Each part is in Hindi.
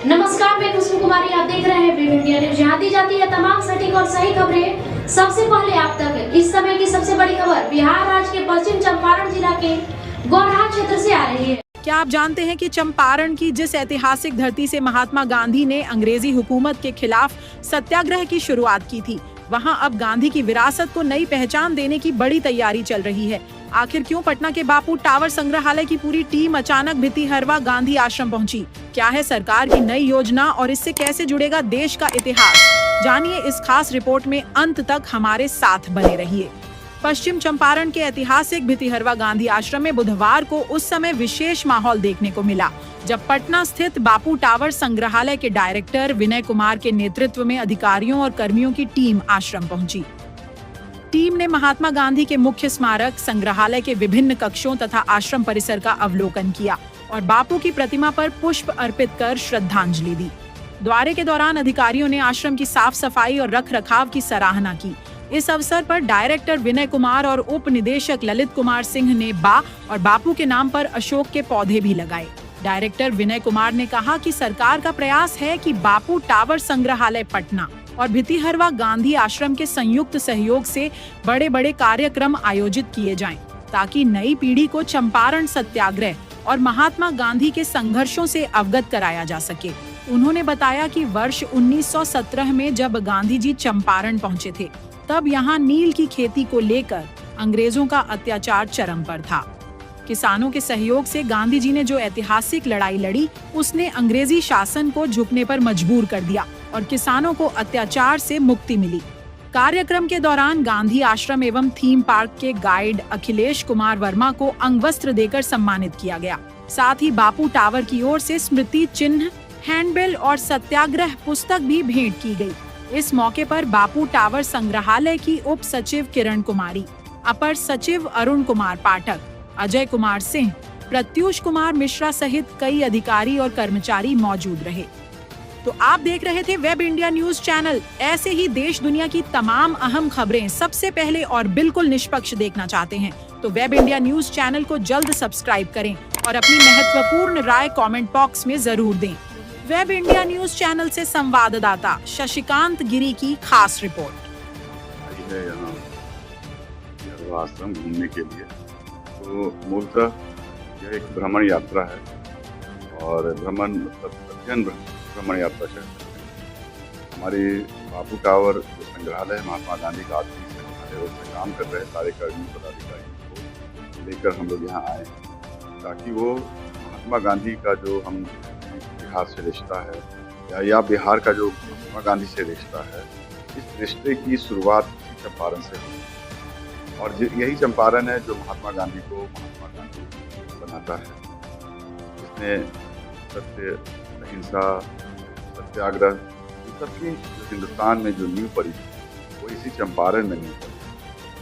नमस्कार, मैं खुशबू कुमारी। आप देख रहे हैं वीव इंडिया न्यूज। यहाँ दी जाती है तमाम सटीक और सही खबरें सबसे पहले आप तक। इस समय की सबसे बड़ी खबर बिहार राज्य के पश्चिम चंपारण जिला के गौनाहा क्षेत्र से आ रही है। क्या आप जानते हैं कि चंपारण की जिस ऐतिहासिक धरती से महात्मा गांधी ने अंग्रेजी हुकूमत के खिलाफ सत्याग्रह की शुरुआत की थी, वहां अब गांधी की विरासत को नई पहचान देने की बड़ी तैयारी चल रही है। आखिर क्यों पटना के बापू टावर संग्रहालय की पूरी टीम अचानक भितिहरवा गांधी आश्रम पहुंची? क्या है सरकार की नई योजना और इससे कैसे जुड़ेगा देश का इतिहास? जानिए इस खास रिपोर्ट में। अंत तक हमारे साथ बने रहिए। पश्चिम चंपारण के ऐतिहासिक भितिहरवा गांधी आश्रम में बुधवार को उस समय विशेष माहौल देखने को मिला जब पटना स्थित बापू टावर संग्रहालय के डायरेक्टर विनय कुमार के नेतृत्व में अधिकारियों और कर्मियों की टीम आश्रम पहुंची। टीम ने महात्मा गांधी के मुख्य स्मारक, संग्रहालय के विभिन्न कक्षों तथा आश्रम परिसर का अवलोकन किया और बापू की प्रतिमा पर पुष्प अर्पित कर श्रद्धांजलि दी। दौरे के दौरान अधिकारियों ने आश्रम की साफ सफाई और रख रखाव की सराहना की। इस अवसर पर डायरेक्टर विनय कुमार और उप निदेशक ललित कुमार सिंह ने और बापू के नाम पर अशोक के पौधे भी लगाए। डायरेक्टर विनय कुमार ने कहा कि सरकार का प्रयास है कि बापू टावर संग्रहालय पटना और भितिहरवा गांधी आश्रम के संयुक्त सहयोग से बड़े बड़े कार्यक्रम आयोजित किए जाएं, ताकि नई पीढ़ी को चंपारण सत्याग्रह और महात्मा गांधी के संघर्षों से अवगत कराया जा सके। उन्होंने बताया कि वर्ष 1917 में जब गांधी जी चंपारण पहुंचे थे, तब यहाँ नील की खेती को लेकर अंग्रेजों का अत्याचार चरम पर था। किसानों के सहयोग से गांधी जी ने जो ऐतिहासिक लड़ाई लड़ी, उसने अंग्रेजी शासन को झुकने पर मजबूर कर दिया और किसानों को अत्याचार से मुक्ति मिली। कार्यक्रम के दौरान गांधी आश्रम एवं थीम पार्क के गाइड अखिलेश कुमार वर्मा को अंगवस्त्र देकर सम्मानित किया गया। साथ ही बापू टावर की ओर से स्मृति चिन्ह, हैंडबिल और सत्याग्रह पुस्तक भी भेंट की गई। इस मौके पर बापू टावर संग्रहालय की उप सचिव किरण कुमारी, अपर सचिव अरुण कुमार पाठक, अजय कुमार सिंह, प्रत्युष कुमार मिश्रा सहित कई अधिकारी और कर्मचारी मौजूद रहे। तो आप देख रहे थे वेब इंडिया न्यूज चैनल। ऐसे ही देश दुनिया की तमाम अहम खबरें सबसे पहले और बिल्कुल निष्पक्ष देखना चाहते हैं तो वेब इंडिया न्यूज चैनल को जल्द सब्सक्राइब करें और अपनी महत्वपूर्ण राय कमेंट बॉक्स में जरूर दें। वेब इंडिया न्यूज चैनल से संवाददाता शशिकांत गिरी की खास रिपोर्ट। यहाँ आश्रम घूमने के लिए तो मूलतः यह एक भ्रमण यात्रा है और भ्रमण अध्ययन भ्रमण यात्रा है। हमारे बापू टावर जो संग्रहालय है, महात्मा गांधी का आत्मिक संग्रहालय, उसमें काम कर रहे सारे कर्मी पदाधिकारियों को लेकर हम लोग यहाँ आए ताकि वो महात्मा गांधी का जो हम बिहार से रिश्ता है या बिहार का जो महात्मा गांधी से रिश्ता है, इस रिश्ते की शुरुआत चंपारण से हुई और यही चंपारण है जो महात्मा गांधी को महात्मा गांधी बनाता है। इसने सत्य, अहिंसा, सत्याग्रह, इन सबकी हिंदुस्तान में जो नींव पड़ी वो इसी चंपारण में नींव पड़ी।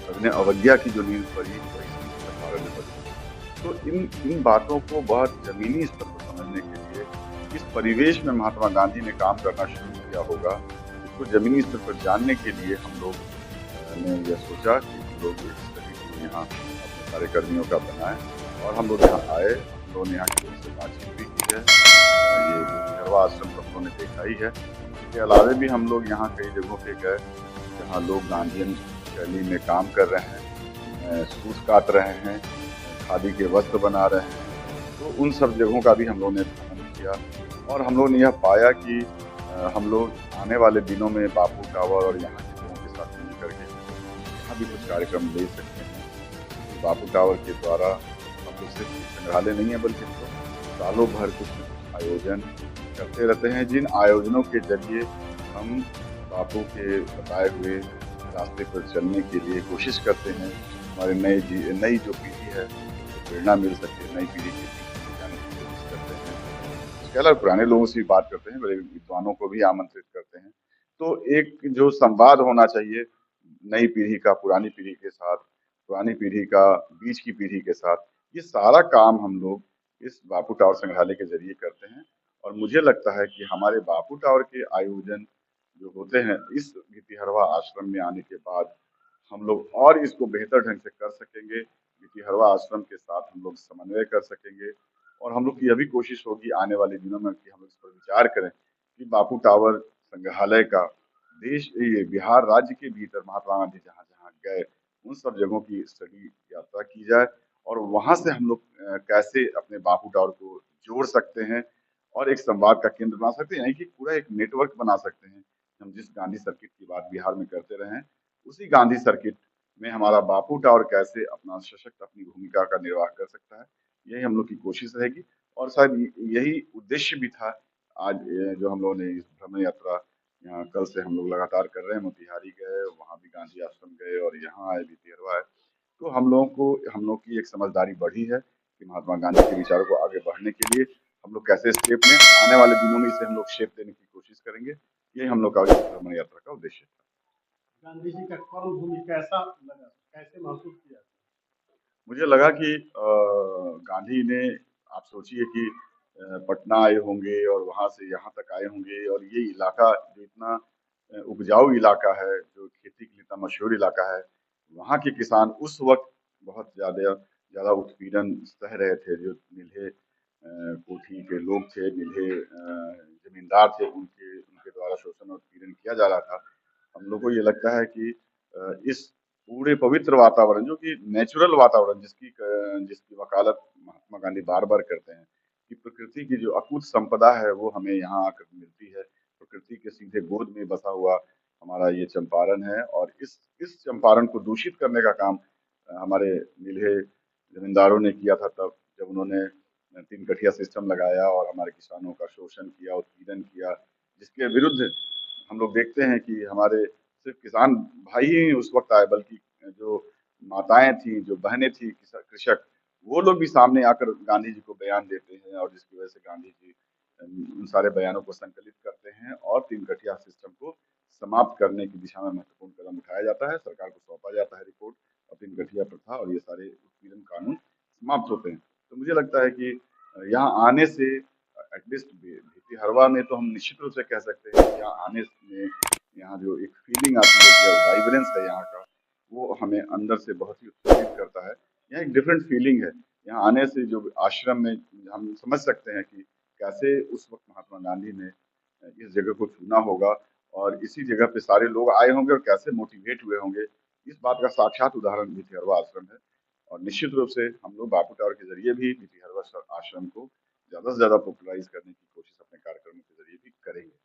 सबने अवज्ञा की जो नींव पड़ी वो इसी चंपारण में पड़ी। तो इन बातों को बहुत जमीनी स्तर पर समझने के लिए इस परिवेश में महात्मा गांधी ने काम करना शुरू किया होगा, इसको जमीनी स्तर पर जानने के लिए हम लोग ने यह सोचा कि हम लोग एक स्टडी यहाँ अपने सारे कर्मियों का बनाएं और हम लोग यहाँ आए। हम लोगों ने यहाँ की से बातचीत भी की है। ये भितिहरवा आश्रम तो हम लोगों ने देखा ही है। इसके अलावा भी हम लोग यहाँ कई जगहों पे गए जहाँ लोग गांधीयन शैली में काम कर रहे हैं, सूत काट रहे हैं, खादी के वस्त्र बना रहे हैं। तो उन सब जगहों का भी हम लोगों ने भ्रमण किया और हम लोगों ने यह पाया कि हम लोग आने वाले दिनों में बापू टावर और यहाँ के लोगों के साथ मिल करके यहाँ भी कुछ कार्यक्रम ले सकते हैं। बापू टावर के द्वारा हम लोग सिर्फ संग्रहालय नहीं है बल्कि तो सालों भर कुछ न कुछ आयोजन करते रहते हैं, जिन आयोजनों के जरिए हम बापू के बताए हुए रास्ते पर चलने के लिए कोशिश करते हैं। हमारे नई जो पीढ़ी है प्रेरणा मिल सके, नई पीढ़ी के पीछे जाने की कोशिश करते हैं। इसके अलावा पुराने लोगों से भी बात करते हैं, बड़े विद्वानों को भी आमंत्रित करते हैं। तो एक जो संवाद होना चाहिए नई पीढ़ी का पुरानी पीढ़ी के साथ, पुरानी पीढ़ी का बीच की पीढ़ी के साथ, ये सारा काम हम लोग इस बापू टावर संग्रहालय के जरिए करते हैं। और मुझे लगता है कि हमारे बापू टावर के आयोजन जो होते हैं इस भितिहरवा आश्रम में आने के बाद हम लोग और इसको बेहतर ढंग से कर सकेंगे। भितिहरवा आश्रम के साथ हम लोग समन्वय कर सकेंगे और हम लोग की यह भी कोशिश होगी आने वाले दिनों में कि हम लोग इस पर विचार करें कि बापू टावर संग्रहालय का देश ये बिहार राज्य के भीतर महात्मा गांधी जहाँ जहाँ गए उन सब जगहों की स्टडी यात्रा की जाए और वहां से हम लोग कैसे अपने बापू टावर को जोड़ सकते हैं और एक संवाद का केंद्र बना सकते हैं, यानी कि पूरा एक नेटवर्क बना सकते हैं। हम जिस गांधी सर्किट की बात बिहार में करते रहे हैं, उसी गांधी सर्किट में हमारा बापू टावर कैसे अपना सशक्त अपनी भूमिका का निर्वाह कर सकता है, यही हम लोग की कोशिश रहेगी। और शायद यही उद्देश्य भी था आज जो हम लोगों ने इस भ्रमण यात्रा यहाँ कल से हम लोग लगातार कर रहे हैं। मोतिहारी गए, वहाँ भी गांधी आश्रम गए और यहाँ आए भितिहरवा आए। तो हम लोग की एक समझदारी बढ़ी है कि महात्मा गांधी के विचारों को आगे बढ़ने के लिए हम लोग कैसे स्टेप लें। आने वाले दिनों में इसे हम लोग शेप देने की कोशिश करेंगे। ये हम लोग का इस भ्रमण यात्रा का उद्देश्य था। गांधी जी का कर्मभूमि कैसा लगा, कैसे महसूस किया? मुझे लगा कि गांधी ने, आप सोचिए कि पटना आए होंगे और वहां से यहाँ तक आए होंगे और ये इलाका जो इतना उपजाऊ इलाका है, जो खेती के लिए इतना मशहूर इलाका है, वहाँ के किसान उस वक्त बहुत ज्यादा ज्यादा उत्पीड़न सह रहे थे। जो नीले कोठी के लोग थे, नीले जमींदार थे, उनके उनके द्वारा शोषण और उत्पीड़न किया जा रहा था। हम लोग को ये लगता है कि इस पूरे पवित्र वातावरण, जो कि नेचुरल वातावरण, जिसकी वकालत महात्मा गांधी बार बार करते हैं कि प्रकृति की जो अकूत संपदा है वो हमें यहाँ आकर मिलती है। प्रकृति के सीधे गोद में बसा हुआ हमारा ये चंपारण है और इस चंपारण को दूषित करने का काम हमारे नीले जमींदारों ने किया था, तब जब उन्होंने 3 कठिया सिस्टम लगाया और हमारे किसानों का शोषण किया, उत्पीड़न किया, जिसके विरुद्ध हम लोग देखते हैं कि हमारे सिर्फ किसान भाई ही उस वक्त आए, बल्कि जो माताएं थी, जो बहनें थी कृषक, वो लोग भी सामने आकर गांधी जी को बयान देते हैं और जिसकी वजह से गांधी जी उन सारे बयानों को संकलित करते हैं और 3 कठिया सिस्टम को समाप्त करने की दिशा में महत्वपूर्ण कदम उठाया जाता है। सरकार को सौंपा जाता है रिपोर्ट और 3 कठिया प्रथा और ये सारे उत्पीड़न कानून समाप्त होते हैं। तो मुझे लगता है कि यहाँ आने से एटलीस्ट भितिहरवा में तो हम निश्चित रूप से कह सकते हैं कि यहाँ आने में यहाँ जो एक फीलिंग आती है, जो वाइब्रेंस है यहाँ का, वो हमें अंदर से बहुत ही उत्तेजित करता है। यहाँ एक डिफरेंट फीलिंग है। यहाँ आने से जो आश्रम में हम समझ सकते हैं कि कैसे उस वक्त महात्मा गांधी ने इस जगह को चुना होगा और इसी जगह पे सारे लोग आए होंगे और कैसे मोटिवेट हुए होंगे। इस बात का साक्षात उदाहरण भितिहरवा आश्रम है और निश्चित रूप से हम लोग बापू टावर के जरिए भी भितिहरवा आश्रम को ज्यादा से ज्यादा पॉपुलराइज करने की कोशिश अपने कार्यक्रमों के जरिए भी करेंगे।